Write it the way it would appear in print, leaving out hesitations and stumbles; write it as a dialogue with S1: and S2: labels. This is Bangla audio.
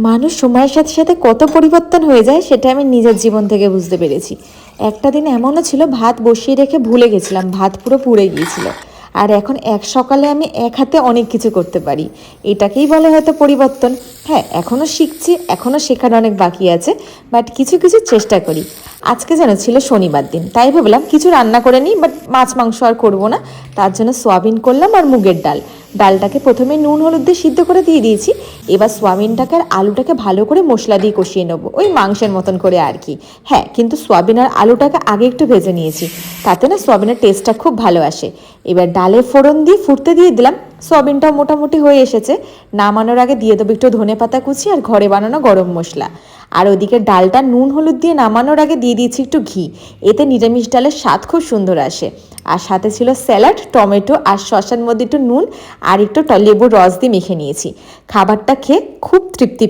S1: মানুষ সময়ের সাথে সাথে কত পরিবর্তন হয়ে যায় সেটা আমি নিজের জীবন থেকে বুঝতে পেরেছি। একটা দিন এমনও ছিল ভাত বসিয়ে রেখে ভুলে গেছিলাম, ভাত পুরো পুড়ে গিয়েছিল। আর এখন এক সকালে আমি এক হাতে অনেক কিছু করতে পারি। এটাকেই বলে হয়তো পরিবর্তন। হ্যাঁ, এখনও শিখছি, এখনও শেখার অনেক বাকি আছে, বাট কিছু কিছু চেষ্টা করি। আজকে যেন ছিল শনিবার দিন, তাই ভাবলাম কিছু রান্না করে নিই, বাট মাছ মাংস আর করবো না। তার জন্য সোয়াবিন করলাম আর মুগের ডাল। ডালটাকে প্রথমে নুন হলুদ দিয়ে সিদ্ধ করে দিয়ে দিয়েছি। এবার সোয়াবিনটাকে আর আলুটাকে ভালো করে মশলা দিয়ে কষিয়ে নেবো, ওই মাংসের মতন করে আর কি। হ্যাঁ, কিন্তু সোয়াবিন আর আলুটাকে আগে একটু ভেজে নিয়েছি, তাতে না সোয়াবিনের টেস্টটা খুব ভালো আসে। এবার ডালে ফোড়ন দিয়ে ফুটতে দিয়ে দিলাম। সোয়াবিনটাও মোটামুটি হয়ে এসেছে। নামানোর আগে দিয়ে দেবো একটু ধনেপাতা কুচি আর ঘরে বানানো গরম মশলা। আর ওদিকে ডালটা নুন হলুদ দিয়ে নামানোর আগে দিয়ে দিয়েছি একটু ঘি। এতে নিরামিষ ডালের স্বাদ খুব সুন্দর আসে। আর সাথে ছিল স্যালাড, টমেটো আর শসার মধ্যে একটু নুন আর একটু লেবুর রস দিয়ে মেখে নিয়েছি। খাবারটা খেয়ে খুব তৃপ্তি